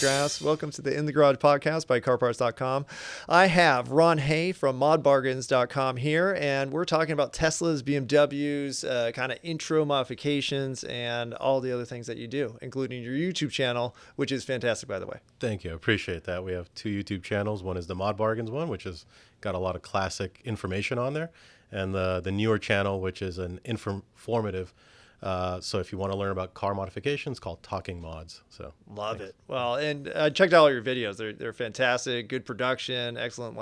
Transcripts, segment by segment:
grass. Welcome to the In the Garage podcast by CarParts.com. I have Ron Hay from ModBargains.com here, and we're talking about Teslas, BMWs, kind of intro modifications, and all the other things that you do, including your YouTube channel, which is fantastic, by the way. Thank you. I appreciate that. We have two YouTube channels. One is the ModBargains one, which has got a lot of classic information on there, and the newer channel, which is an informative. So if you want to learn about car modifications, called Talking Mods. So love it. Well, and I checked out all your videos. They're fantastic, good production, excellent,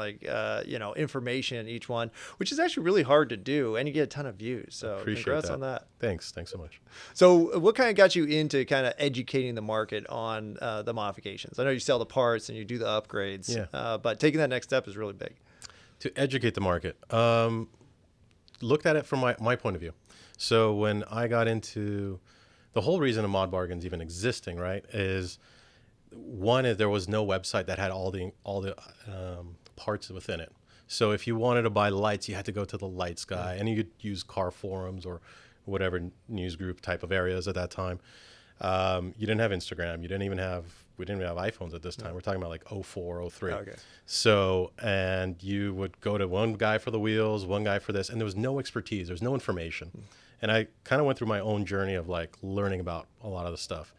information in each one, which is actually really hard to do, and you get a ton of views. So congrats on that. Thanks so much. So what kind of got you into kind of educating the market on the modifications? I know you sell the parts and you do the upgrades, but taking that next step is really big. To educate the market, looked at it from my point of view. So when I got into the whole reason of ModBargains even existing, right, is one is there was no website that had all the parts within it. So if you wanted to buy lights, you had to go to the lights guy, and you could use car forums or whatever news group type of areas at that time. You didn't have Instagram. We didn't even have iPhones at this time. We're talking about like 04, 03. Okay. So, and you would go to one guy for the wheels, one guy for this, and there was no expertise. There's no information. And I kind of went through my own journey of like learning about a lot of the stuff.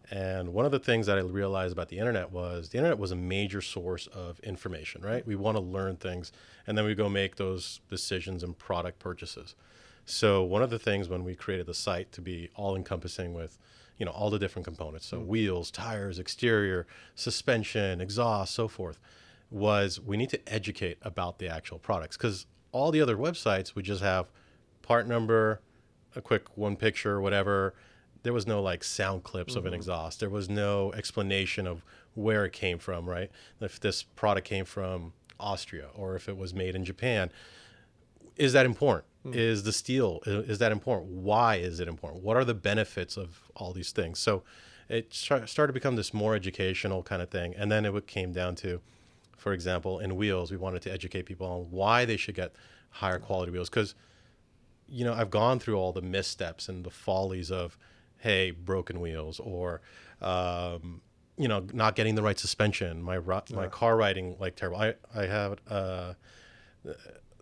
And one of the things that I realized about the internet was a major source of information, right? We want to learn things, and then we go make those decisions and product purchases. So one of the things when we created the site to be all encompassing with, all the different components, so wheels, tires, exterior, suspension, exhaust, so forth, was we need to educate about the actual products, because all the other websites would just have part number, a quick one picture or whatever. There was no like sound clips of an exhaust. There was no explanation of where it came from, right? If this product came from Austria or if it was made in Japan. Is that important? Is the steel, is that important? Why is it important? What are the benefits of all these things? So it started to become this more educational kind of thing. And then it came down to, for example, in wheels, we wanted to educate people on why they should get higher quality wheels. Because I've gone through all the missteps and the follies of, hey, broken wheels, or, not getting the right suspension, my car riding like terrible. I have,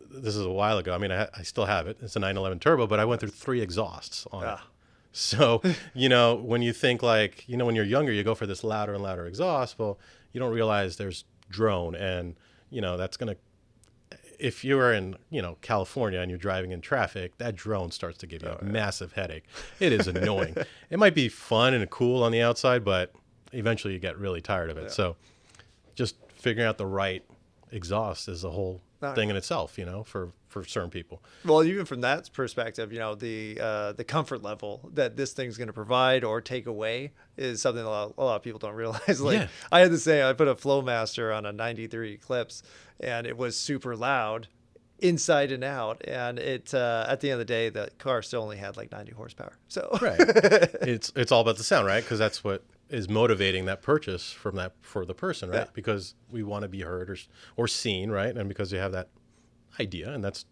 this is a while ago. I mean, I still have it. It's a 911 turbo, but I went through 3 exhausts on it. So, when you think like, when you're younger, you go for this louder and louder exhaust. Well, you don't realize there's drone, and, that's going to, if you're in, California and you're driving in traffic, that drone starts to give you a massive headache. It is annoying. It might be fun and cool on the outside, but eventually you get really tired of it. Yeah. So just figuring out the right exhaust is a whole thing in itself, for certain people. Well, even from that perspective, the comfort level that this thing's going to provide or take away is something a lot of people don't realize. I had to say, I put a Flowmaster on a 93 Eclipse, and it was super loud inside and out. And it at the end of the day, the car still only had like 90 horsepower. So right, it's all about the sound, right? Because that's what is motivating that purchase for the person, right? Yeah. Because we want to be heard or seen, right? And because you have that idea, and that's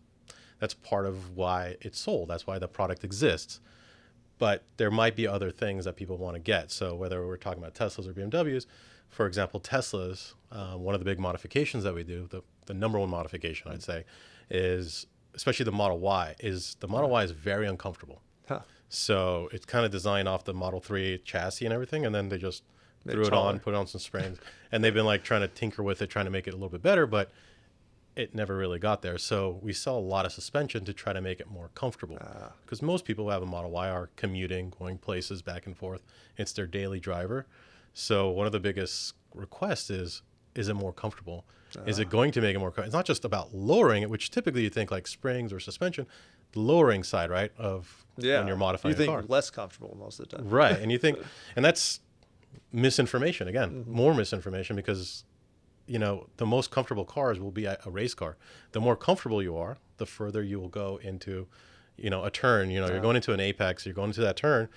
part of why it's sold. That's why the product exists. But there might be other things that people want to get. So whether we're talking about Teslas or BMWs, for example, Teslas, one of the big modifications that we do, the number one modification I'd say, is especially the Model Y. The Model Y is very uncomfortable. Huh. So it's kind of designed off the Model 3 chassis and everything, and then they just threw it on, put on some springs, and they've been like trying to tinker with it, trying to make it a little bit better, but it never really got there. So we sell a lot of suspension to try to make it more comfortable, because most people who have a Model Y are commuting, going places back and forth. It's their daily driver. So one of the biggest requests is it more comfortable? Is it going to make it more comfortable? It's not just about lowering it, which typically you think like springs or suspension, the lowering side, right, of when you're modifying a car. You think less comfortable most of the time. Right, and you think, and that's misinformation, again, more misinformation, because the most comfortable cars will be a race car. The more comfortable you are, the further you will go into, a turn. You're going into an apex, you're going into that turn.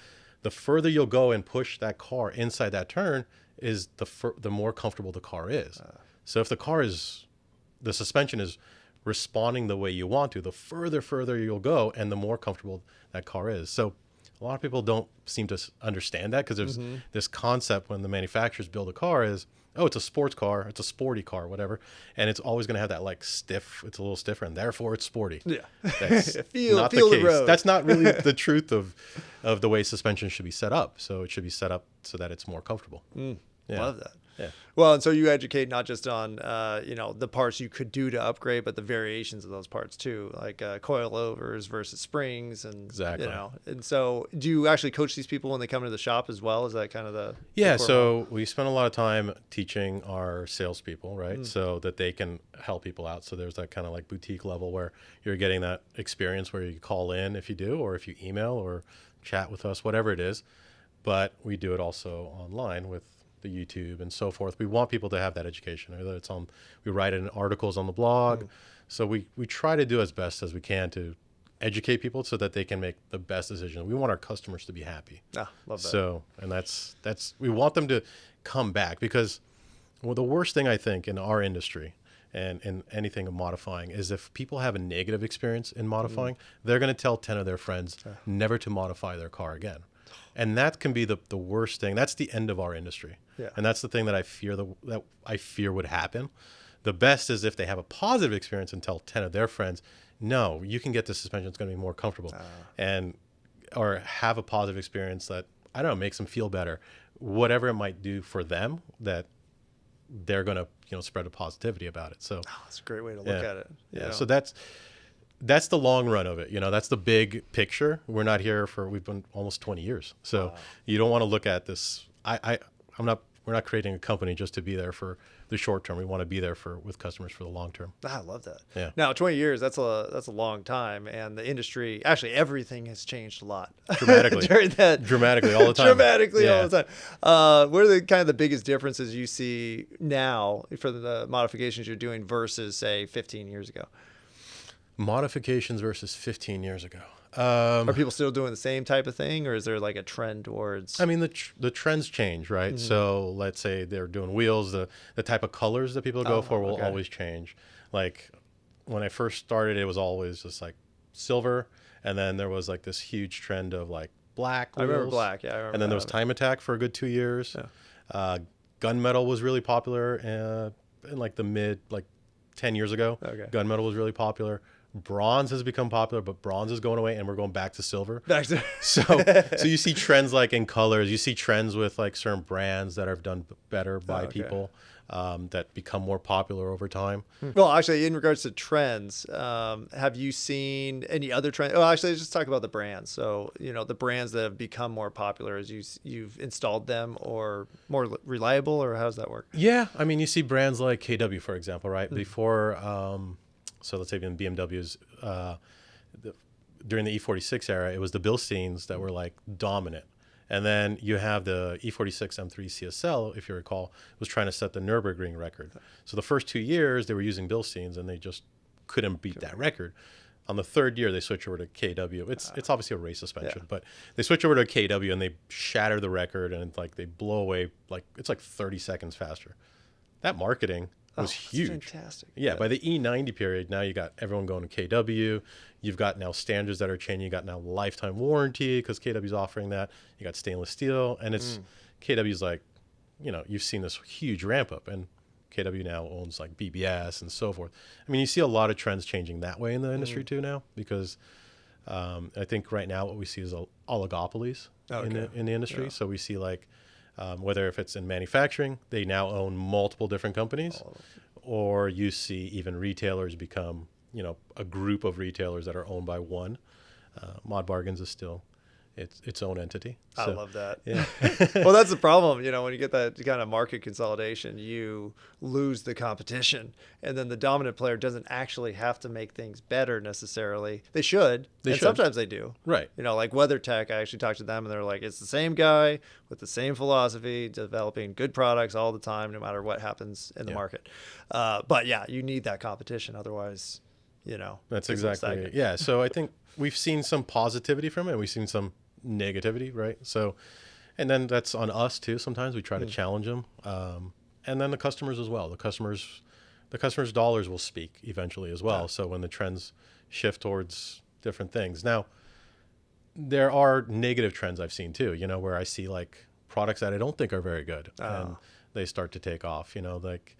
The further you'll go and push that car inside that turn is the more comfortable the car is. So if the suspension is responding the way you want to, the further you'll go and the more comfortable that car is. So A lot of people don't seem to understand that, because there's this concept when the manufacturers build a car is, oh, it's a sports car, it's a sporty car, whatever, and it's always going to have that like stiff, it's a little stiffer, and therefore it's sporty. Yeah, That's feel not the the case. road. That's not really the truth of the way suspension should be set up. So it should be set up so that it's more comfortable. Yeah. Love that. Yeah. Well, and so you educate not just on, the parts you could do to upgrade, but the variations of those parts too, like coilovers versus springs, and Exactly. And so do you actually coach these people when they come into the shop as well? Is that kind of the Yeah, core so we spend a lot of time teaching our salespeople, right? So that they can help people out. So there's that kind of like boutique level where you're getting that experience where you call in if you do, or if you email or chat with us, whatever it is. But we do it also online with the YouTube and so forth. We want people to have that education, whether it's on, we write it in articles on the blog. So we try to do as best as we can to educate people so that they can make the best decision. We want our customers to be happy. love that. So, and that's, we want them to come back, because the worst thing I think in our industry and in anything of modifying is if people have a negative experience in modifying, they're going to tell 10 of their friends never to modify their car again. And that can be the worst thing. That's the end of our industry. Yeah. And that's the thing that I fear would happen. The best is if they have a positive experience and tell 10 of their friends, no, you can get this suspension, it's going to be more comfortable. Or have a positive experience that, I don't know, makes them feel better. Whatever it might do for them, that they're going to, spread a positivity about it. So that's a great way to look at it. Yeah. So that's the long run of it. That's the big picture. We're not here we've been almost 20 years. So you don't want to look at this. We're not creating a company just to be there for the short term. We want to be there with customers for the long term. I love that. Yeah. Now, 20 years, that's a long time. And the industry, actually everything has changed a lot. Dramatically. During that. Dramatically all the time. Dramatically all the time. What are the kind of the biggest differences you see now for the modifications you're doing versus, say, 15 years ago? Modifications versus 15 years ago. Are people still doing the same type of thing, or is there like a trend towards? I mean, the trends change, right? So let's say they're doing wheels, the type of colors that people go for will always change. Like when I first started, it was always just like silver, and then there was like this huge trend of like black wheels. I remember black, yeah. I remember and then there was time attack for a good 2 years. Yeah. Gunmetal was really popular in like the mid 10 years ago. Okay. Gunmetal was really popular. Bronze has become popular, but bronze is going away, and we're going back to silver. So you see trends like in colors. You see trends with like certain brands that are done better by people that become more popular over time. Well, actually, in regards to trends, have you seen any other trends? Oh, actually, let's just talk about the brands. So, the brands that have become more popular as you've installed them, or more reliable, or how does that work? Yeah, I mean, you see brands like KW, for example, right? Before. So let's say in BMWs, during the E46 era, it was the Bilsteins that were like dominant. And then you have the E46 M3 CSL, if you recall, was trying to set the Nürburgring record. So the first 2 years they were using Bilsteins and they just couldn't beat that record. On the third year, they switch over to KW. It's obviously a race suspension, but they switch over to KW and they shatter the record, and like they blow away, like it's like 30 seconds faster. That marketing was huge. Fantastic. Yeah, by the E90 period, now you got everyone going to KW. You've got now standards that are changing. You got now lifetime warranty because KW's offering that. You got stainless steel, and it's KW's like, you've seen this huge ramp up, and KW now owns like BBS and so forth. I mean, you see a lot of trends changing that way in the industry too now, because I think right now what we see is oligopolies in the industry. Yeah. So we see like, whether if it's in manufacturing, they now own multiple different companies, or you see even retailers become, a group of retailers that are owned by one. ModBargains is still its own entity. I love that. Yeah. Well, that's the problem. When you get that kind of market consolidation, you lose the competition, and then the dominant player doesn't actually have to make things better necessarily. They should. Sometimes they do. Right. Like WeatherTech, I actually talked to them, and they're like, it's the same guy with the same philosophy, developing good products all the time, no matter what happens in the market. But yeah, you need that competition. Otherwise, that's exactly it. Yeah. So I think we've seen some positivity from it. We've seen some negativity, right? So, and then that's on us too. Sometimes we try to challenge them, and then the customers as well. The customers' dollars will speak eventually as well. So when the trends shift towards different things, now there are negative trends I've seen too, where I see like products that I don't think are very good and they start to take off, like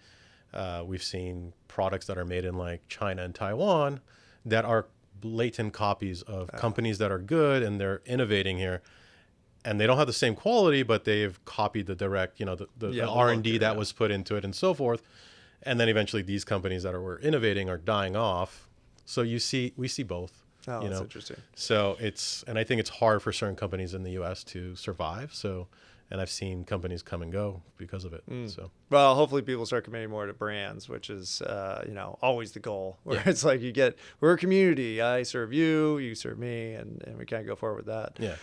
we've seen products that are made in like China and Taiwan that are blatant copies of companies that are good and they're innovating here. And they don't have the same quality, but they've copied the direct, the R&D that was put into it and so forth. And then eventually these companies that were innovating are dying off. So we see both. Oh, that's interesting. So and I think it's hard for certain companies in the US to survive. And I've seen companies come and go because of it. So, well, hopefully people start committing more to brands, which is, always the goal. Where it's like we're a community. I serve you, you serve me, and we can't go forward with that. Yeah.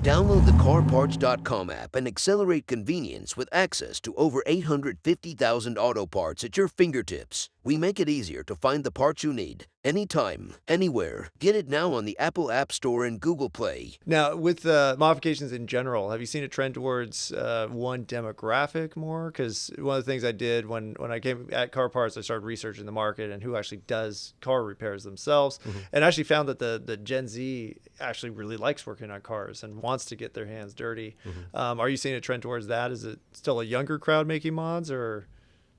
Download the CarParts.com app and accelerate convenience with access to over 850,000 auto parts at your fingertips. We make it easier to find the parts you need, anytime, anywhere. Get it now on the Apple App Store and Google Play. Now, with modifications in general, have you seen a trend towards one demographic more? Because one of the things I did when I came at Car Parts, I started researching the market and who actually does car repairs themselves, and actually found that the Gen Z actually really likes working on cars and wants to get their hands dirty. Are you seeing a trend towards that? Is it still a younger crowd making mods, or?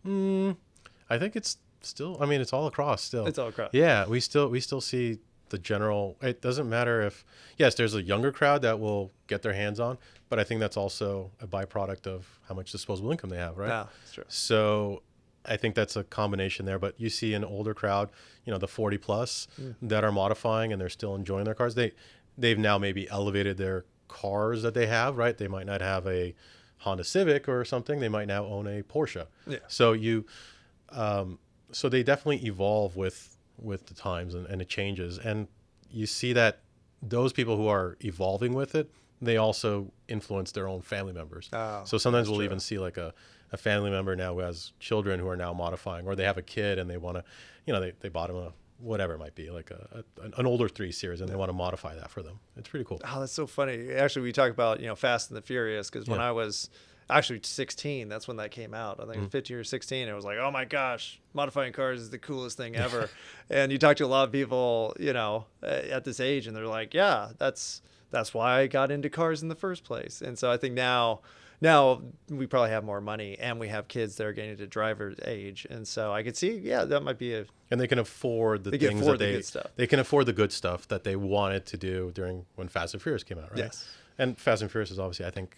I think it's still, it's all across still. It's all across. Yeah, we still see the general. It doesn't matter if, yes, there's a younger crowd that will get their hands on, but I think that's also a byproduct of how much disposable income they have, right? Yeah, that's true. So I think that's a combination there. But you see an older crowd, the 40 plus that are modifying and they're still enjoying their cars. They've now maybe elevated their cars that they have, right? They might not have a Honda Civic or something. They might now own a Porsche. Yeah. So so they definitely evolve with the times and it changes. And you see that those people who are evolving with it, they also influence their own family members. Oh, so sometimes we'll even see like a family member now who has children who are now modifying, or they have a kid and they want to, they bought him a, whatever it might be, like an older 3 Series, and they want to modify that for them. It's pretty cool. Oh, that's so funny. Actually, we talk about, Fast and the Furious, because when I was actually 16, that's when that came out. I think 15 or 16. It was like, oh my gosh, modifying cars is the coolest thing ever. And you talk to a lot of people, at this age, and they're like, yeah, that's why I got into cars in the first place. And so I think now we probably have more money and we have kids that are getting to driver's age. And so I could see, that might be and they can afford the things that good stuff. They can afford the good stuff that they wanted to do during when Fast and Furious came out, right? Yes. And Fast and Furious is obviously, I think,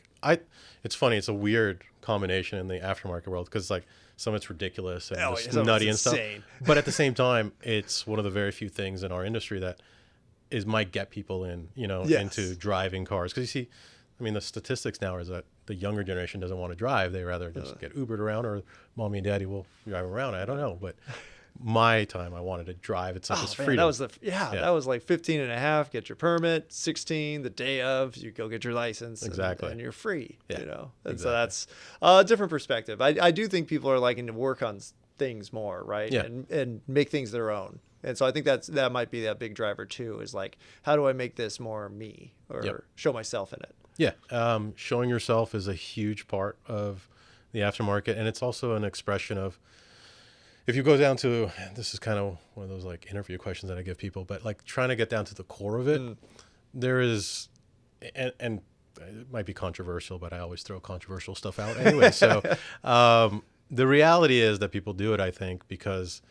it's funny. It's a weird combination in the aftermarket world because like some of it's ridiculous and just nutty and stuff. But at the same time, it's one of the very few things in our industry that might get people in, into driving cars. Because you see, the statistics now is that the younger generation doesn't want to drive. They rather just get Ubered around, or mommy and daddy will drive around. I don't know, but my time, I wanted to drive. It's like this freedom. That was that was like 15 and a half, get your permit, 16, the day of, you go get your license. Exactly. And you're free, And exactly. so that's a different perspective. I do think people are liking to work on things more, right? Yeah. And make things their own. And so I think that might be that big driver too, is like, how do I make this more me, or show myself in it? Yeah. Showing yourself is a huge part of the aftermarket. And it's also an expression of, if you go down to, this is kind of one of those like interview questions that I give people, but like trying to get down to the core of it, there is, and it might be controversial, but I always throw controversial stuff out anyway. So the reality is that people do it, I think, because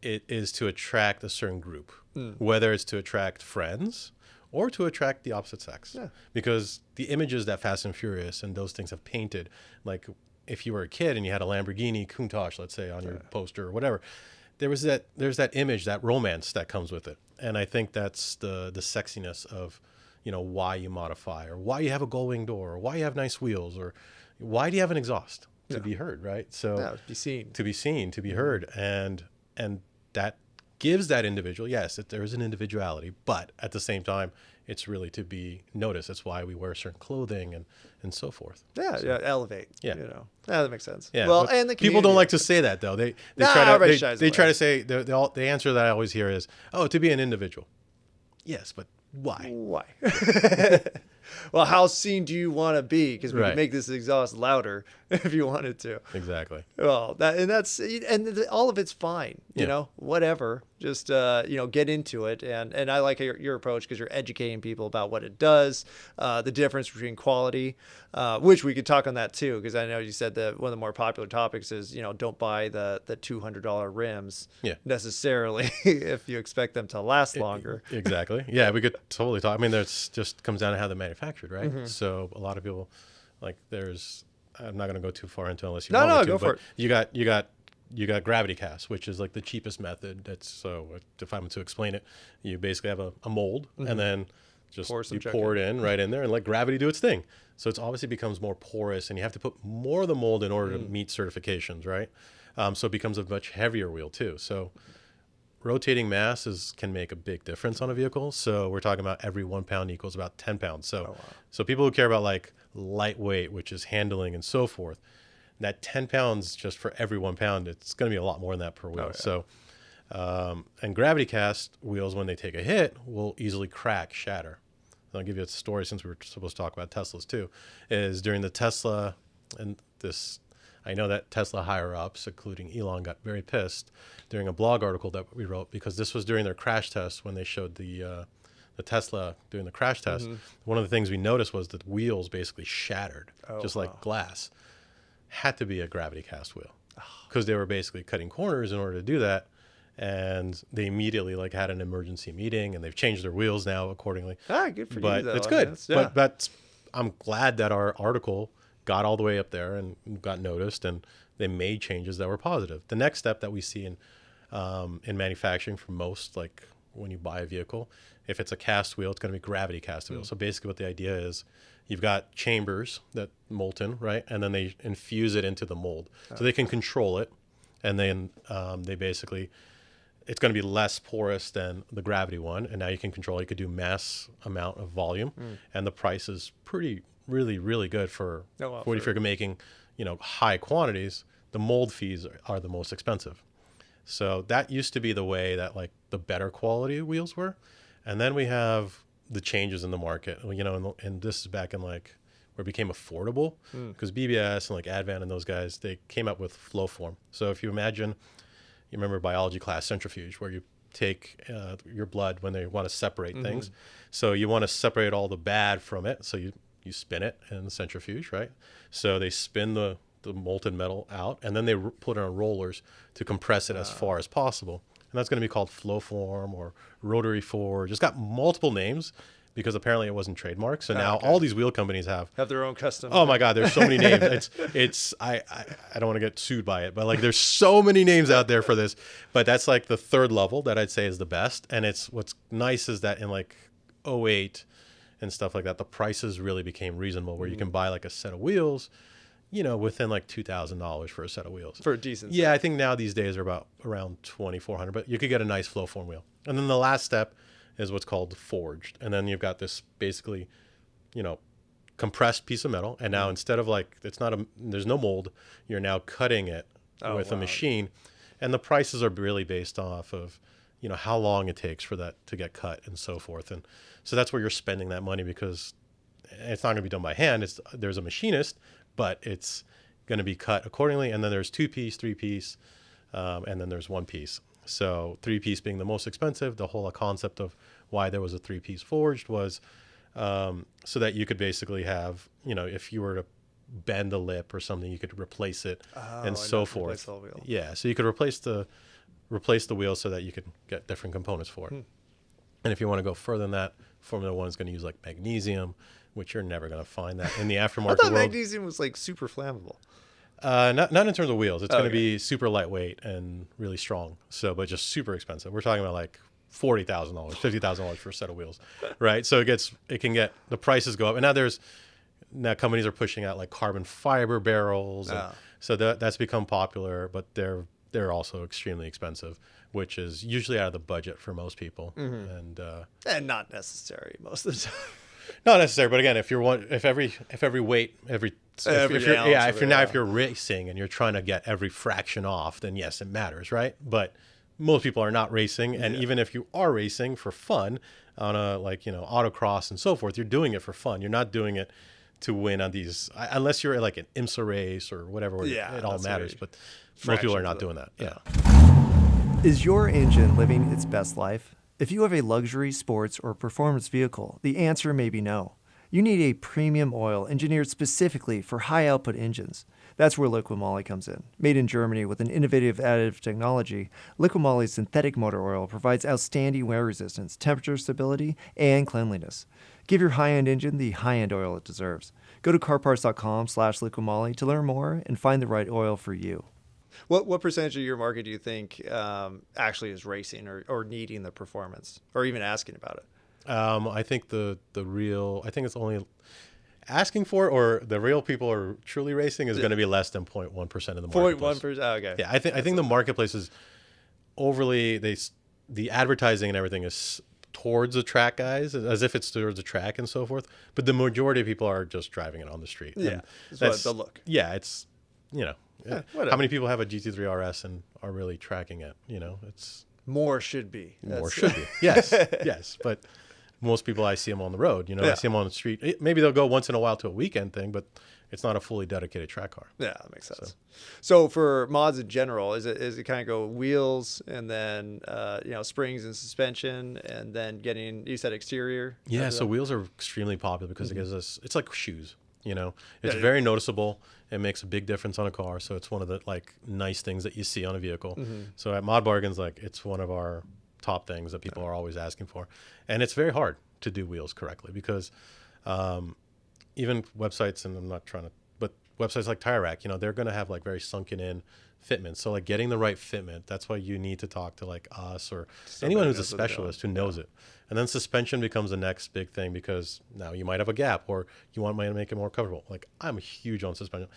it is to attract a certain group, whether it's to attract friends or to attract the opposite sex. Yeah. Because the images that Fast and Furious and those things have painted, like if you were a kid and you had a Lamborghini Countach, let's say, on your poster or whatever, there's that image, that romance that comes with it. And I think that's the sexiness of, why you modify, or why you have a gull-wing door, or why you have nice wheels, or why do you have an exhaust to be heard, right? So to be seen, to be heard. And that gives that individual, yes, there is an individuality, but at the same time, it's really to be noticed. That's why we wear certain clothing and so forth. Yeah, elevate. Yeah, that makes sense. Yeah, well, and the people don't like to say that though. They try to say the answer that I always hear is, oh, to be an individual. Yes, but why? Why? Well, how seen do you want to be? Because we can make this exhaust louder if you wanted to. Exactly. Well, all of it's fine. Whatever. Just get into it, and I like your approach because you're educating people about what it does, the difference between quality, which we could talk on that too, because I know you said that one of the more popular topics is don't buy the $200 rims necessarily if you expect them to last longer. Exactly. Yeah, we could totally talk. I mean, there's just comes down to how they're manufactured, right? So a lot of people I'm not going to go too far into it unless you want me to. Go for it. You got gravity cast, which is like the cheapest method. If I'm to explain it, you basically have a mold and then just pour it in right in there and let gravity do its thing. So it's obviously becomes more porous, and you have to put more of the mold in order to meet certifications, right? So it becomes a much heavier wheel too. So rotating mass can make a big difference on a vehicle. So we're talking about every 1 pound equals about 10 pounds. So, so people who care about like lightweight, which is handling and so forth, that 10 pounds just for every 1 pound, it's going to be a lot more than that per wheel. So, and gravity cast wheels, when they take a hit, will easily crack, shatter. And I'll give you a story, since we were supposed to talk about Teslas too, is during the Tesla, and this, I know that Tesla higher ups, including Elon, got very pissed during a blog article that we wrote, because this was during their crash test when they showed the Tesla doing the crash test. One of the things we noticed was that wheels basically shattered, like glass. Had to be a gravity cast wheel, because they were basically cutting corners in order to do that. And they immediately had an emergency meeting, and they've changed their wheels now accordingly. Good for you, though. It's good. But I'm glad that our article got all the way up there and got noticed, and they made changes that were positive. The next step that we see in manufacturing for most, like when you buy a vehicle, if it's a cast wheel, it's going to be gravity cast wheel. So basically what the idea is, you've got chambers that molten, right? And then they infuse it into the mold. So they can control it. And then they basically, it's going to be less porous than the gravity one. And now you can control it. You could do mass amount of volume. And the price is really, really good for what if you're making, high quantities. The mold fees are the most expensive. So that used to be the way that the better quality wheels were. And then we have the changes in the market, and this is back in where it became affordable, because BBS and Advan and those guys, they came up with flow form. So if you imagine, you remember biology class, centrifuge, where you take your blood when they want to separate things. So you want to separate all the bad from it. So you spin it in the centrifuge, right? So they spin the molten metal out, and then they put it on rollers to compress it as far as possible. And that's going to be called flow form or rotary forge. It's got multiple names because apparently it wasn't trademarked. So now all these wheel companies have their own custom. Oh my God, there's so many names. I don't want to get sued by it, but there's so many names out there for this. But that's the third level that I'd say is the best. And what's nice is that in '08 and stuff like that, the prices really became reasonable, where you can buy a set of wheels, within $2,000 for a set of wheels. For a decent set. Yeah, I think now these days are around $2,400, but you could get a nice flow form wheel. And then the last step is what's called forged. And then you've got this basically, compressed piece of metal. And now instead of there's no mold, you're now cutting it with a machine. And the prices are really based off of, how long it takes for that to get cut and so forth. And so that's where you're spending that money, because it's not going to be done by hand. There's a machinist, but it's going to be cut accordingly. And then there's 2-piece, 3-piece, and then there's 1-piece. So 3-piece being the most expensive. The whole concept of why there was a 3-piece forged was so that you could basically have, if you were to bend a lip or something, you could replace it and so forth. Yeah, so you could replace the wheel so that you could get different components for it. And if you want to go further than that, Formula One is going to use magnesium, which you're never going to find that in the aftermarket I thought world. magnesium was super flammable. Not in terms of wheels. It's going to be super lightweight and really strong. But just super expensive. We're talking about $40,000, $50,000 for a set of wheels, right? So the prices go up, and now companies are pushing out carbon fiber barrels, and so that's become popular. But they're also extremely expensive, which is usually out of the budget for most people, and not necessary most of the time. Not necessary, but again, if you're racing and you're trying to get every fraction off, then yes, it matters, right? But most people are not racing, and even if you are racing for fun on a autocross and so forth, you're doing it for fun. You're not doing it to win on these, unless you're an IMSA race or whatever. It all matters, but most people are not doing that. Yeah. Is your engine living its best life? If you have a luxury, sports, or performance vehicle, the answer may be no. You need a premium oil engineered specifically for high-output engines. That's where Liqui Moly comes in. Made in Germany with an innovative additive technology, Liqui Moly's synthetic motor oil provides outstanding wear resistance, temperature stability, and cleanliness. Give your high-end engine the high-end oil it deserves. Go to CarParts.com/liquimoly to learn more and find the right oil for you. What percentage of your market do you think actually is racing or needing the performance or even asking about it? I think I think it's only asking for it, or the real people are truly racing is going to be less than 0.1% of the marketplace. 0.1%. Okay. Yeah, I think the marketplace is overly the advertising and everything is towards the track guys, as if it's towards the track and so forth. But the majority of people are just driving it on the street. Yeah, that's the look. Yeah, it's how many people have a GT3 RS and are really tracking it? It's more should be. Should be. Yes, yes, but most people I see them on the road. I see them on the street. Maybe they'll go once in a while to a weekend thing, but it's not a fully dedicated track car. Yeah, that makes sense. So for mods in general, is it kind of go wheels and then springs and suspension and then you said exterior? Yeah, so wheels are extremely popular because it gives us, it's like shoes. It's very noticeable. It makes a big difference on a car. So it's one of the nice things that you see on a vehicle. So at ModBargains, it's one of our top things that people are always asking for. And it's very hard to do wheels correctly because even websites, and I'm not trying to, but websites like Tire Rack, they're going to have very sunken in fitments. So getting the right fitment, that's why you need to talk to us or anyone who's a specialist who knows it. And then suspension becomes the next big thing because now you might have a gap or you want to make it more comfortable. I'm huge on suspension.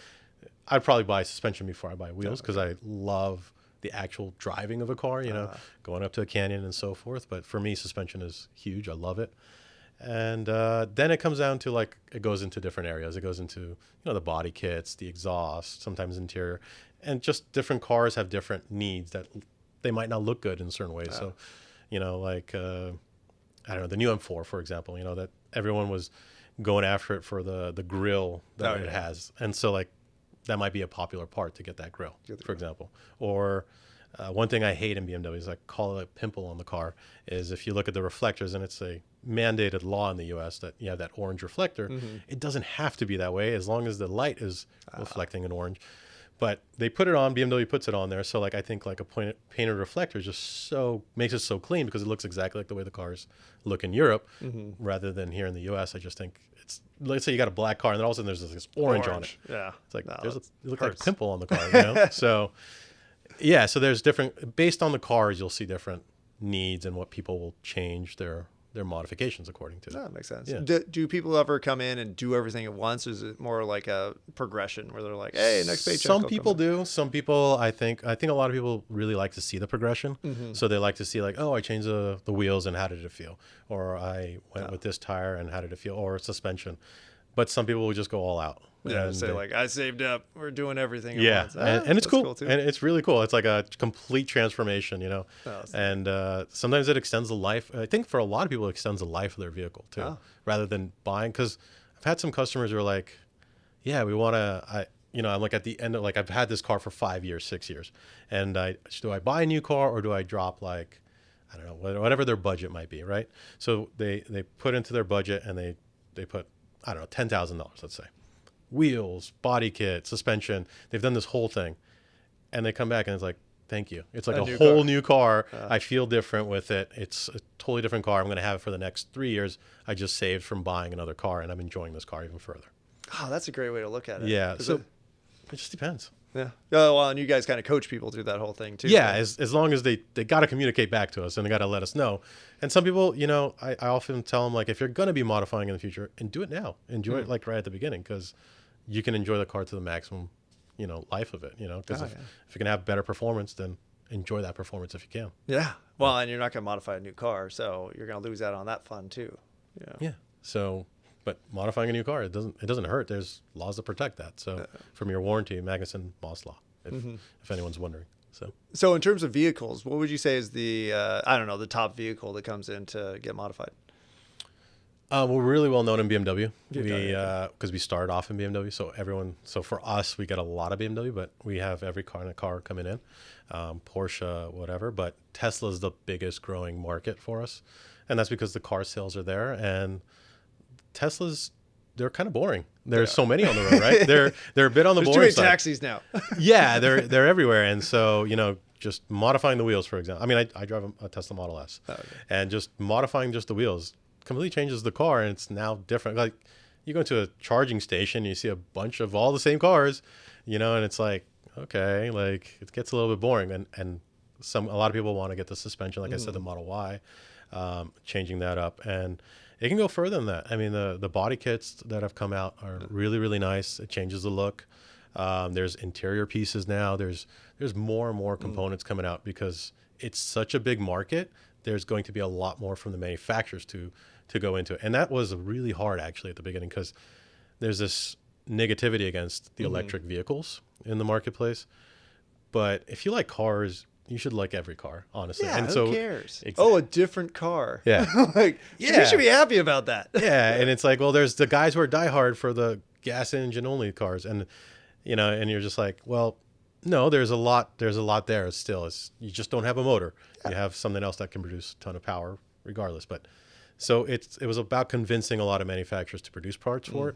I'd probably buy suspension before I buy wheels because I love the actual driving of a car, going up to a canyon and so forth. But for me, suspension is huge. I love it. And then it comes down to it goes into different areas. It goes into, the body kits, the exhaust, sometimes interior, and just different cars have different needs that they might not look good in certain ways. So, I don't know, the new M4, for example, that everyone was going after it for the grill that it has. And so that might be a popular part to get that grill, for example. Or one thing I hate in BMWs, I call it a pimple on the car, is if you look at the reflectors, and it's a mandated law in the US that you have that orange reflector, it doesn't have to be that way as long as the light is reflecting an orange. But they put it on, BMW puts it on there. So I think a painted reflector just makes it so clean because it looks exactly like the way the cars look in Europe rather than here in the US. I just think let's say you got a black car and then all of a sudden there's this orange on it. Yeah. It's it looks like a pimple on the car, So yeah, so there's based on the cars, you'll see different needs and what people will change their modifications according to. That makes sense. Yeah. Do people ever come in and do everything at once? Or is it more like a progression where they're like, hey, next paycheck? Some people do. Some people, I think a lot of people really like to see the progression. So they like to see I changed the wheels and how did it feel? Or I went with this tire and how did it feel? Or suspension. But some people will just go all out. Yeah, say I saved up. We're doing everything. Yeah, and it's cool too. And it's really cool. It's like a complete transformation, And sometimes it extends the life. I think for a lot of people, it extends the life of their vehicle too, rather than buying. Because I've had some customers who are like, "Yeah, we want to." I'm at the end of I've had this car for 5 years, 6 years, and do I buy a new car or do I drop I don't know, whatever their budget might be, right? So they put into their budget and they put I don't know $10,000, let's say. Wheels, body kit, suspension. They've done this whole thing. And they come back and it's like, thank you. It's like a whole new car. I feel different with it. It's a totally different car. I'm going to have it for the next 3 years. I just saved from buying another car and I'm enjoying this car even further. Oh, that's a great way to look at it. Yeah. So it just depends. Yeah. Oh, well, and you guys kind of coach people through that whole thing too. Yeah. As long as they got to communicate back to us and they got to let us know. And some people, I often tell them if you're going to be modifying in the future, and do it now. Enjoy it right at the beginning because you can enjoy the car to the maximum, life of it, because if you can have better performance, then enjoy that performance if you can. Yeah. Well, and you're not going to modify a new car, so you're going to lose out on that fun too. Yeah. So, but modifying a new car, it doesn't hurt. There's laws to protect that. So from your warranty, Magnuson-Moss law, if anyone's wondering. So in terms of vehicles, what would you say is the, the top vehicle that comes in to get modified? We're really well known in BMW. BMW, Because we started off in BMW, so for us, we get a lot of BMW, but we have every kind of car coming in, Porsche, whatever. But Tesla's the biggest growing market for us, and that's because the car sales are there, and they're kind of boring. There's so many on the road, right? They're a bit on the boring There's side. taxis now. Yeah, they're everywhere, and so just modifying the wheels, for example. I mean, I drive a Tesla Model S, and just modifying just the wheels completely changes the car, and it's now different. Like you go to a charging station, and you see a bunch of all the same cars, and it's like, okay, like it gets a little bit boring, and a lot of people want to get the suspension, like I said, the Model Y, changing that up, and it can go further than that. I mean, the body kits that have come out are really, really nice. It changes the look. There's interior pieces now. There's more and more components coming out because it's such a big market. There's going to be a lot more from the manufacturers to go into it. And that was really hard actually at the beginning because there's this negativity against the electric vehicles in the marketplace. But if you like cars, you should like every car, honestly. Yeah, and who cares? A different car. Yeah. You should be happy about that. Yeah, and it's like, well, there's the guys who are diehard for the gas engine only cars, and and you're just like, well, no, there's a lot there still. You just don't have a motor. Yeah. You have something else that can produce a ton of power regardless. But so it was about convincing a lot of manufacturers to produce parts for it,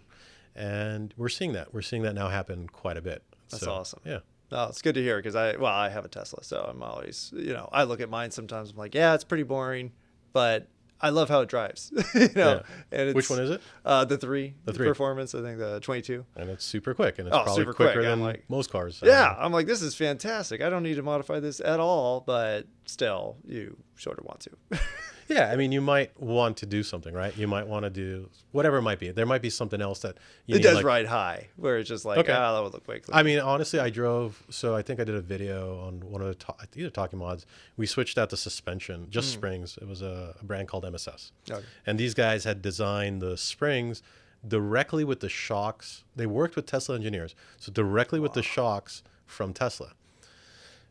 and we're seeing that now happen quite a bit. That's awesome. Yeah. No, it's good to hear because I have a Tesla, so I'm always, I look at mine sometimes. I'm like, yeah, it's pretty boring, but I love how it drives. Yeah. And Which one is it? The 3 3 Performance. I think the 22. And it's super quick, and it's probably super quicker quick. than most cars. Yeah, I'm like, this is fantastic. I don't need to modify this at all, but still, you sort of want to. Yeah, I mean, you might want to do something, right? You might want to do whatever it might be. There might be something else that it does ride high, where it's just like, that would look quick. I mean, honestly, I think I did a video on one of the either Talking Mods. We switched out the suspension, just springs. It was a brand called MSS. Okay. And these guys had designed the springs directly with the shocks. They worked with Tesla engineers, so directly with the shocks from Tesla.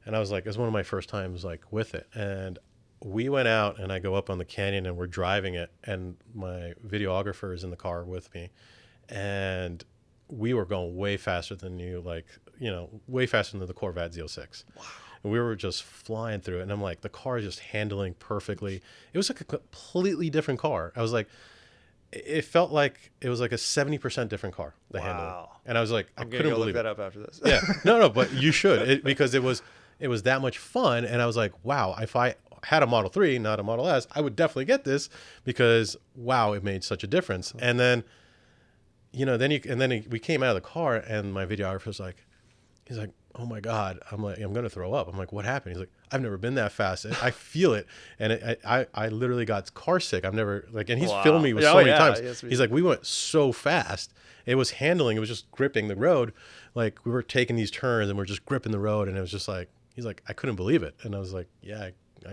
And I was like, it was one of my first times like with it. And we went out and I go up on the canyon and we're driving it, and my videographer is in the car with me, and we were going way faster than way faster than the Corvette Z06. Wow. And we were just flying through it, and I'm like, the car is just handling perfectly. It was like a completely different car. I was like, it felt like it was like a 70% different car, the handling. And I was like, I couldn't believe look that up after this. Yeah. No, but you should, because it was that much fun. And I was like, wow, if I had a Model 3, not a Model S, I would definitely get this because, wow, it made such a difference. And then, we came out of the car, and my videographer's like, he's like, oh my God. I'm like, I'm going to throw up. I'm like, what happened? He's like, I've never been that fast. I feel it. And I literally got car sick. I've never, and he's filmed me with so many times. He's like, we went so fast. It was handling. It was just gripping the road. Like we were taking these turns and we're just gripping the road. And it was just like, he's like, I couldn't believe it. And I was like, yeah,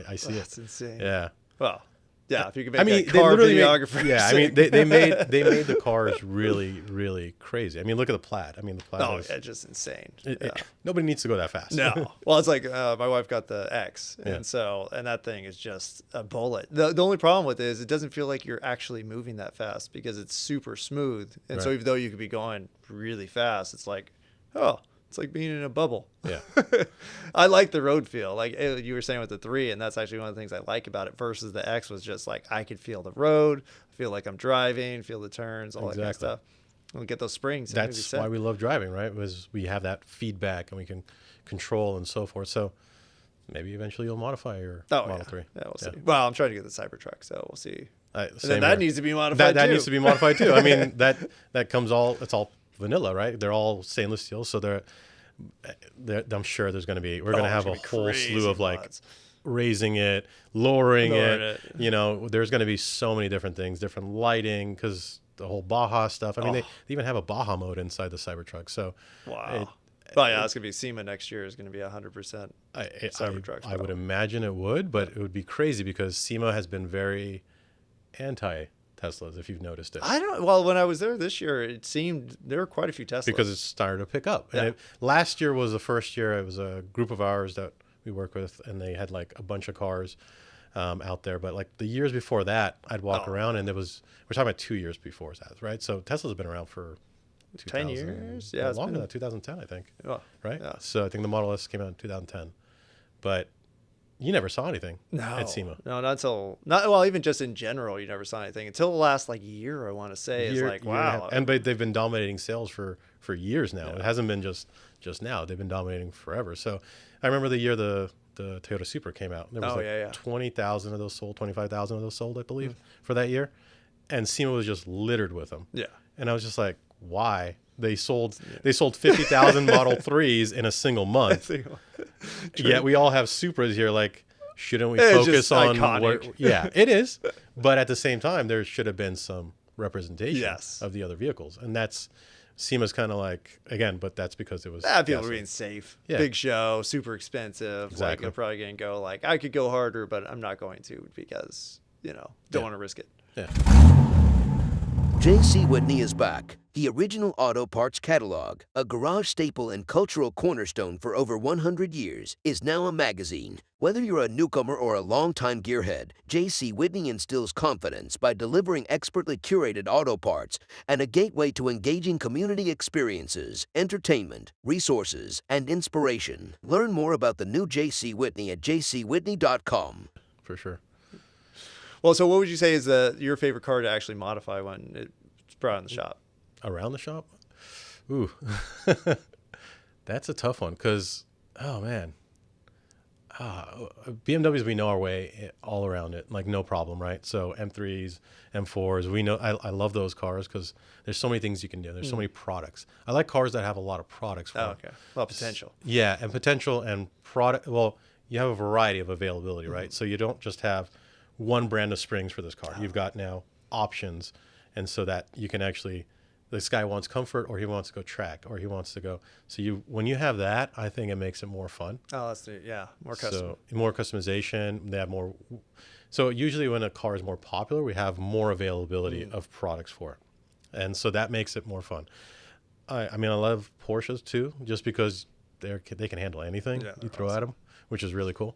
I see it. That's insane. Yeah. Well, yeah. If you could make a car videographer. I mean, they made the cars really, really crazy. I mean, look at the Plaid. I mean, the Plaid. Just insane. Nobody needs to go that fast. No. Well, it's like my wife got the X, and that thing is just a bullet. The only problem with it is it doesn't feel like you're actually moving that fast because it's super smooth, and so even though you could be going really fast, it's like, it's like being in a bubble. Yeah. I like the road feel. Like you were saying with the 3, and that's actually one of the things I like about it versus the X was just like I could feel the road, feel like I'm driving, feel the turns, all that kind of stuff. And we get those springs. That's why we love driving, right? Was we have that feedback and we can control and so forth. So maybe eventually you'll modify your Model 3. Yeah, we'll see. Well, I'm trying to get the Cybertruck, so we'll see. And then that needs to be modified too. That needs to be modified too. I mean, that comes it's all vanilla, right? They're all stainless steel, so I'm sure we're going to have a whole slew of like raising it, lowering it. There's going to be so many different things, different lighting, because the whole Baja stuff. I mean, they even have a Baja mode inside the Cybertruck. So wow. It's going to be SEMA next year is going to be 100% Cybertruck. I would imagine it would, but it would be crazy because SEMA has been very anti Teslas, if you've noticed it. Well, when I was there this year, it seemed there were quite a few Teslas. Because it started to pick up. And last year was the first year. It was a group of ours that we work with, and they had like a bunch of cars. out there. But like the years before that, I'd walk around and we're talking about 2 years before that, right? So Tesla's been around for 10 years? Yeah, longer than that, 2010, I think. Oh, right? yeah. So I think the Model S came out in 2010. But you never saw anything at SEMA. No, not until, well, even just in general, you never saw anything until the last like year, I want to say. It's like, wow. But they've been dominating sales for years now. Yeah. It hasn't been just now. They've been dominating forever. So I remember the year the Toyota Supra came out. There was 20,000 of those sold, 25,000 of those sold, I believe, for that year. And SEMA was just littered with them. Yeah. And I was just like, why? They sold 50,000 Model 3s in a single month. Yet we all have Supras here. Like, shouldn't we focus on yeah, it is. But at the same time, there should have been some representation of the other vehicles. And that's SEMA's kind of like, again, but that's because it was people were being safe. Yeah. Big show, super expensive. Exactly. Like, they're probably going to go like, I could go harder, but I'm not going to because, don't want to risk it. Yeah. J.C. Whitney is back. The original auto parts catalog, a garage staple and cultural cornerstone for over 100 years, is now a magazine. Whether you're a newcomer or a longtime gearhead, J.C. Whitney instills confidence by delivering expertly curated auto parts and a gateway to engaging community experiences, entertainment, resources, and inspiration. Learn more about the new J.C. Whitney at jcwhitney.com. For sure. Well, so what would you say is your favorite car to actually modify when it's brought in the shop? Around the shop? Ooh. That's a tough one because, oh, man. BMWs, we know our way all around it, like no problem, right? So M3s, M4s, we know. I love those cars because there's so many things you can do. There's so many products. I like cars that have a lot of products for them. Okay. Well, potential. Yeah, and potential and product. Well, you have a variety of availability, right? So you don't just have one brand of springs for this car. You've got now options, and so that you can actually, this guy wants comfort, or he wants to go track, or he wants to go. So when you have that, I think it makes it more fun. Oh, that's neat. Yeah, more custom. So more customization. They have more. So usually when a car is more popular, we have more availability of products for it, and so that makes it more fun. I mean, I love Porsches too, just because they can handle anything you throw at them, which is really cool.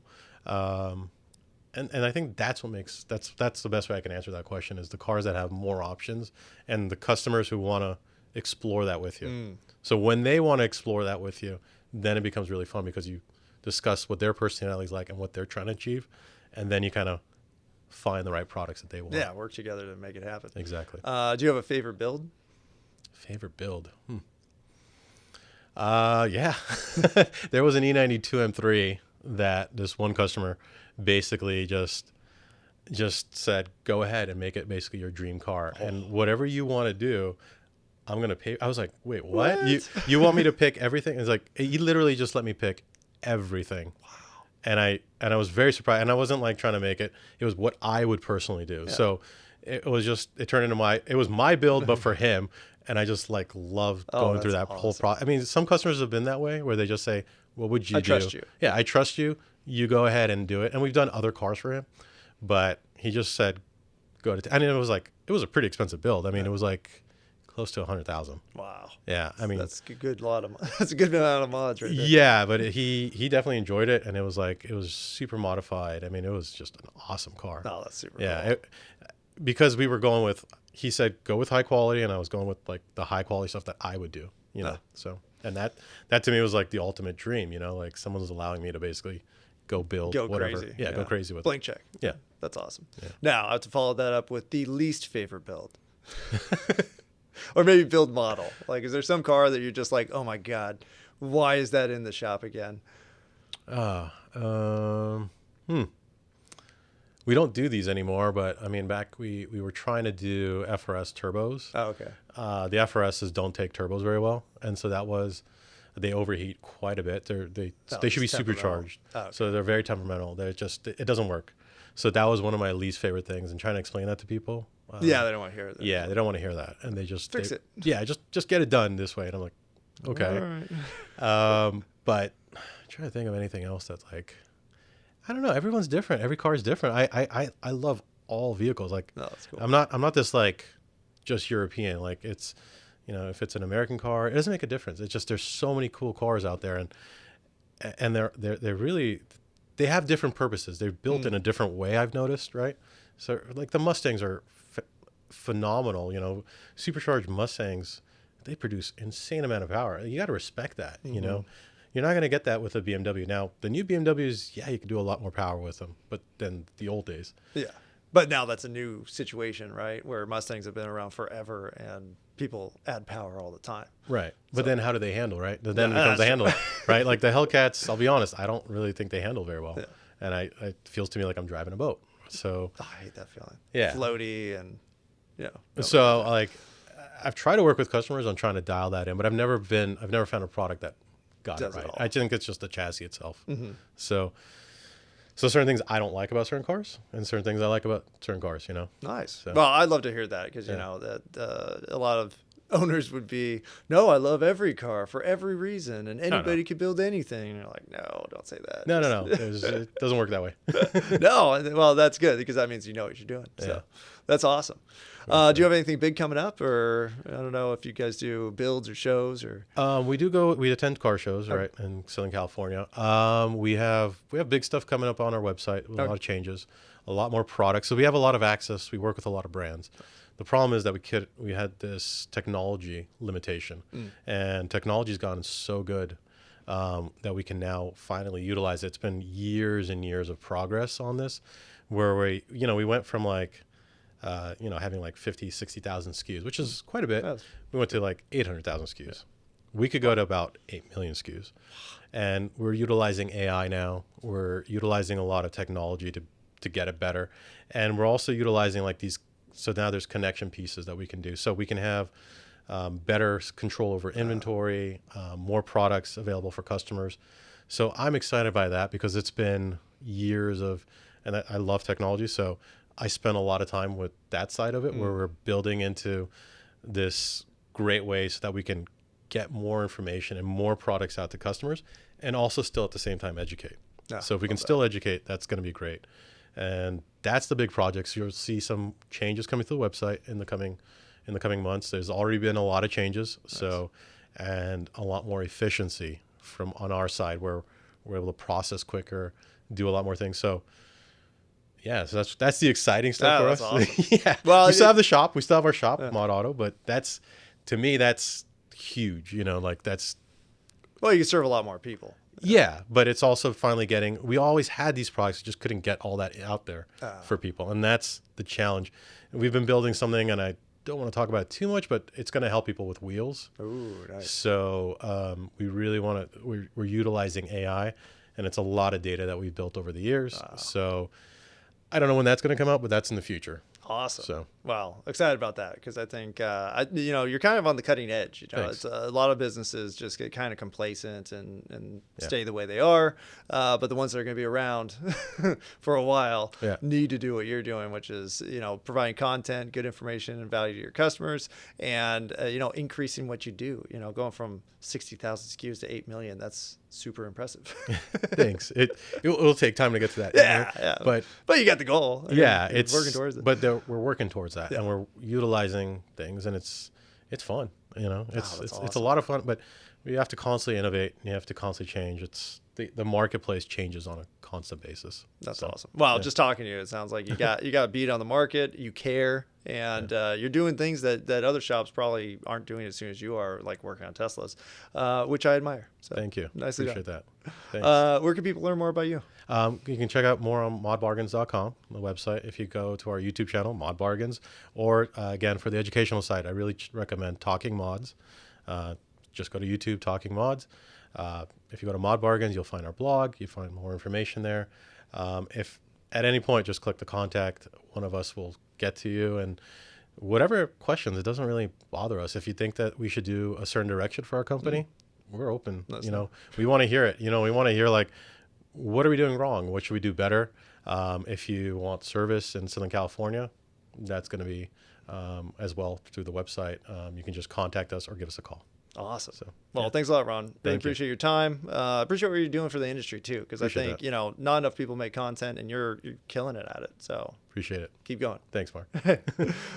And I think that's what makes that's the best way I can answer that question is the cars that have more options and the customers who want to explore that with you. So when they want to explore that with you, then it becomes really fun because you discuss what their personality is like and what they're trying to achieve, and then you kind of find the right products that they want. Yeah, work together to make it happen. Exactly. Do you have a favorite build? Favorite build? Yeah. There was an E92 M3 that this one customer basically just said, go ahead and make it basically your dream car. And whatever you want to do, I'm going to pay. I was like, wait, what? You want me to pick everything? It's like, he literally just let me pick everything. Wow. And I was very surprised. And I wasn't like trying to make it. It was what I would personally do. Yeah. So it turned into it was my build, but for him. And I just like loved going through that whole process. I mean, some customers have been that way where they just say, what would you do? I trust you. Yeah, I trust you. You go ahead and do it. And we've done other cars for him, but he just said, go to, and it was a pretty expensive build. I mean, it was like close to 100,000. Wow. Yeah. I mean, that's a good amount of mods right there. Yeah. But he definitely enjoyed it. And it was super modified. I mean, it was just an awesome car. Oh, that's super cool. Because we were going with, he said, go with high quality. And I was going with like the high quality stuff that I would do, so, and that to me was like the ultimate dream, like someone was allowing me to basically go whatever. Crazy. Yeah, go crazy with blank check. Yeah. That's awesome. Yeah. Now I have to follow that up with the least favorite build. Or maybe build model. Like, is there some car that you're just like, oh my God, why is that in the shop again? We don't do these anymore, but I mean, back we were trying to do FRS turbos. Oh, okay. The FRSs don't take turbos very well, and so they overheat quite a bit. They should be supercharged, so they're very temperamental. It doesn't work. So that was one of my least favorite things, and trying to explain that to people. They don't want to hear that. Yeah, they don't want to hear that, and they just fix it. Yeah, just get it done this way. And I'm like, okay. All right. But I'm trying to think of anything else that's like, I don't know. Everyone's different. Every car is different. I love all vehicles. Like, no, that's cool. I'm not this like just European. Like, it's, if it's an American car, it doesn't make a difference. It's just there's so many cool cars out there, and they're really, they have different purposes. They're built in a different way, I've noticed, right? So like the Mustangs are phenomenal, you know, supercharged Mustangs, they produce insane amount of power. You got to respect that, you know. You're not going to get that with a BMW. Now, the new BMWs, yeah, you can do a lot more power with them, but than the old days. Yeah. But now that's a new situation, right? Where Mustangs have been around forever and people add power all the time. Right. But then how do they handle, right? Then becomes the handling, right? Like the Hellcats, I'll be honest, I don't really think they handle very well. Yeah. And it feels to me like I'm driving a boat. So I hate that feeling. Yeah. Floaty and, So like I've tried to work with customers on trying to dial that in, but I've never found a product that got it right. I think it's just the chassis itself. So certain things I don't like about certain cars, and certain things I like about certain cars. You know. Nice. So. Well, I'd love to hear that because you know that a lot of owners would be, no, I love every car for every reason, and anybody can build anything. And you're like, no, don't say that. No. It doesn't work that way. No. Well, that's good because that means you know what you're doing. So that's awesome. Do you have anything big coming up, or I don't know if you guys do builds or shows or? We attend car shows, right, in Southern California. We have big stuff coming up on our website. A lot of changes, a lot more products. So we have a lot of access. We work with a lot of brands. The problem is that we had this technology limitation, and technology's gotten so good that we can now finally utilize it. It's been years and years of progress on this, where we went from like. Having like 50, 60,000 SKUs, which is quite a bit. We went to like 800,000 SKUs. Yeah. We could go to about 8 million SKUs. And we're utilizing AI now. We're utilizing a lot of technology to get it better. And we're also utilizing like these. So now there's connection pieces that we can do. So we can have better control over inventory, more products available for customers. So I'm excited by that because it's been years and I love technology. So I spent a lot of time with that side of it where we're building into this great way so that we can get more information and more products out to customers and also still at the same time educate. Yeah, so if we can still educate, that's going to be great. And that's the big projects. You'll see some changes coming to the website in the coming months. There's already been a lot of changes. Nice. And a lot more efficiency on our side where we're able to process quicker, do a lot more things. So yeah, so that's the exciting stuff for us. Awesome. Yeah. Well, we still have the shop. We still have our shop, Mod Auto, but to me, that's huge. You know, like that's. Well, you can serve a lot more people. Yeah, but it's also finally we always had these products, just couldn't get all that out there for people. And that's the challenge. And we've been building something, and I don't want to talk about it too much, but it's going to help people with wheels. Ooh, nice. So we really want to, we're utilizing AI, and it's a lot of data that we've built over the years. Wow. So I don't know when that's going to come out, but that's in the future. Awesome. So, well, excited about that because I think, you're kind of on the cutting edge. It's a lot of businesses just get kind of complacent and stay the way they are. But the ones that are going to be around for a while need to do what you're doing, which is, providing content, good information and value to your customers and, increasing what you do, going from 60,000 SKUs to 8 million. That's super impressive. Thanks. It'll take time to get to that. Yeah. But you got the goal. It's working towards it. But we're working towards that, and we're utilizing things, and it's fun. It's a lot of fun. But we have to constantly innovate. And you have to constantly change. It's the marketplace changes on a constant basis. That's awesome. Well, just talking to you, it sounds like you got a beat on the market. You care, and you're doing things that other shops probably aren't doing as soon as you are, like working on Teslas, which I admire. So thank you. Nicely Appreciate done. that. Thanks. Where can people learn more about you? You can check out more on ModBargains.com, the website. If you go to our YouTube channel, ModBargains, or again for the educational side, I really recommend Talking Mods. Just go to YouTube, Talking Mods. If you go to ModBargains, you'll find our blog. You find more information there. If at any point, just click the contact. One of us will get to you. And whatever questions, it doesn't really bother us. If you think that we should do a certain direction for our company, we're open. We want to hear it. We want to hear like, what are we doing wrong? What should we do better? If you want service in Southern California, that's going to be as well through the website. You can just contact us or give us a call. Awesome. Thanks a lot, Ron. Really appreciate your time. Appreciate what you're doing for the industry too, because I think not enough people make content, and you're killing it at it. So appreciate it. Keep going. Thanks, Mark.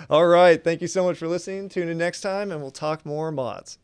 All right. Thank you so much for listening. Tune in next time, and we'll talk more mods.